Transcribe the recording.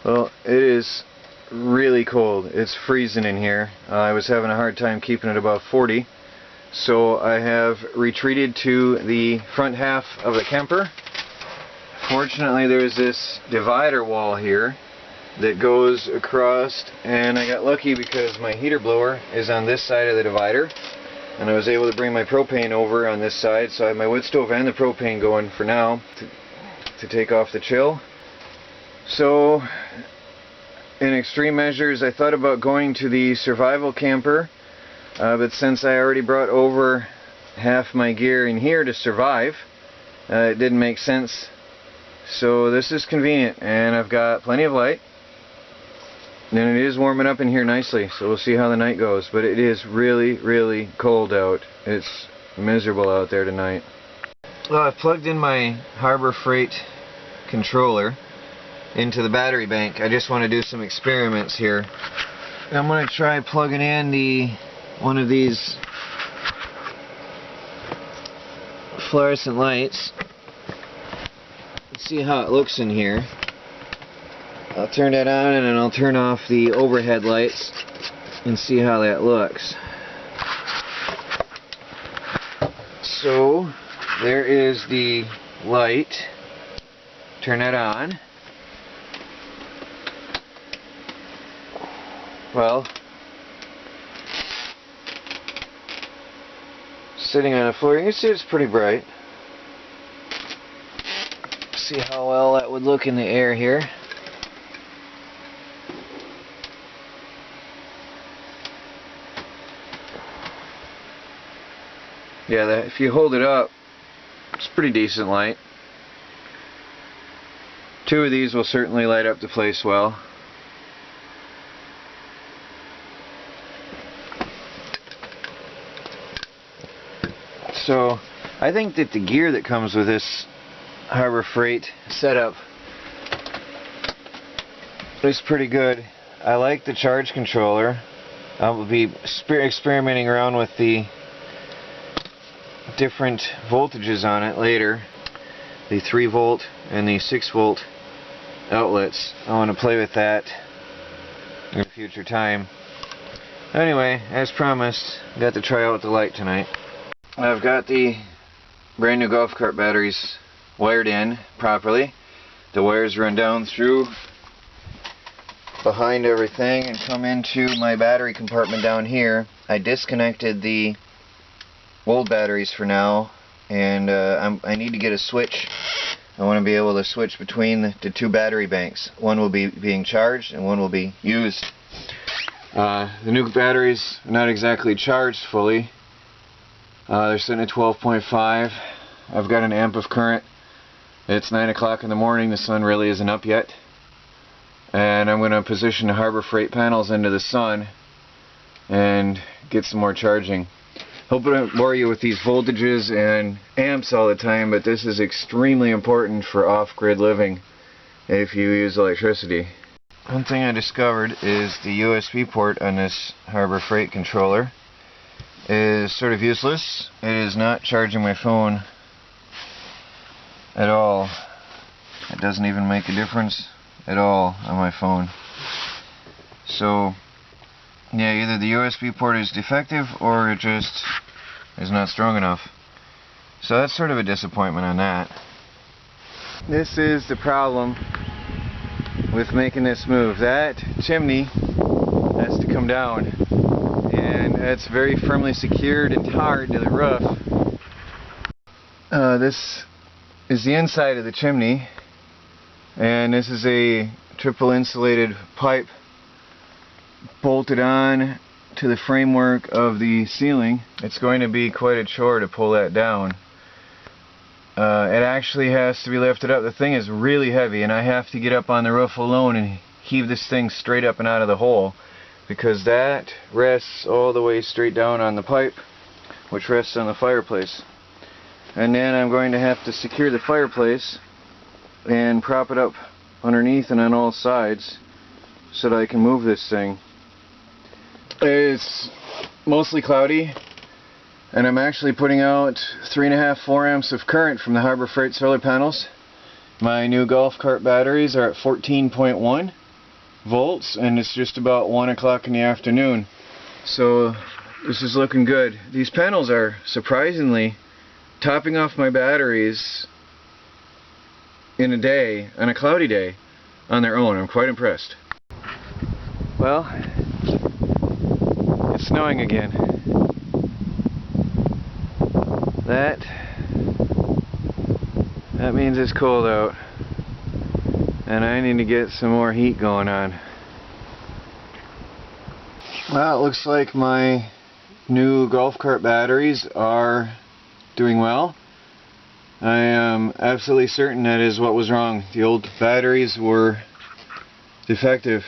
Well, it is really cold. It's freezing in here. I was having a hard time keeping it above 40, so I have retreated to the front half of the camper. Fortunately, there's this divider wall here that goes across, and I got lucky because my heater blower is on this side of the divider, and I was able to bring my propane over on this side, so I have my wood stove and the propane going for now to take off the chill. So in extreme measures, I thought about going to the survival camper, but since I already brought over half my gear in here to survive, it didn't make sense. So this is convenient, and I've got plenty of light, and it is warming up in here nicely, so we'll see how the night goes. But it is really cold out. It's miserable out there tonight. Well, I've plugged in my Harbor Freight controller into the battery bank. I just want to do some experiments here. I'm going to try plugging in one of these fluorescent lights. See how it looks in here. I'll turn that on, and then I'll turn off the overhead lights and see how that looks. So there is the light. Turn that on. Well, sitting on the floor, you can see it's pretty bright. See how well that would look in the air here. Yeah, if you hold it up, it's pretty decent light. Two of these will certainly light up the place well. So I think that the gear that comes with this Harbor Freight setup is pretty good. I like the charge controller. I will be experimenting around with the different voltages on it later. The 3 volt and the 6 volt outlets. I want to play with that in a future time. Anyway, as promised, got to try out the light tonight. I've got the brand new golf cart batteries wired in properly. The wires run down through behind everything and come into my battery compartment down here. I disconnected the old batteries for now, and I need to get a switch. I want to be able to switch between the two battery banks. One will be being charged and one will be used. The new batteries are not exactly charged fully. They're sitting at 12.5. I've got an amp of current. It's 9 o'clock in the morning. The sun really isn't up yet. And I'm going to position the Harbor Freight panels into the sun and get some more charging. Hope I don't bore you with these voltages and amps all the time, but this is extremely important for off-grid living if you use electricity. One thing I discovered is the USB port on this Harbor Freight controller is sort of useless. It is not charging my phone at all. It doesn't even make a difference at all on my phone. So yeah, either the USB port is defective or it just is not strong enough. So that's sort of a disappointment on that. This is the problem with making this move. That chimney has to come down, and it's very firmly secured and tarred to the roof. This is the inside of the chimney, and this is a triple insulated pipe bolted on to the framework of the ceiling. It's going to be quite a chore to pull that down. It actually has to be lifted up. The thing is really heavy, and I have to get up on the roof alone and heave this thing straight up and out of the hole, because that rests all the way straight down on the pipe, which rests on the fireplace. And then I'm going to have to secure the fireplace and prop it up underneath and on all sides so that I can move this thing. It's mostly cloudy, and I'm actually putting out 3.5-4 amps of current from the Harbor Freight solar panels. My new golf cart batteries are at 14.1, volts, and it's just about 1 o'clock in the afternoon. So this is looking good. These panels are surprisingly topping off my batteries in a day, on a cloudy day, on their own. I'm quite impressed. Well, it's snowing again. That means it's cold out, and I need to get some more heat going on. Well, it looks like my new golf cart batteries are doing well. I am absolutely certain that is what was wrong. The old batteries were defective.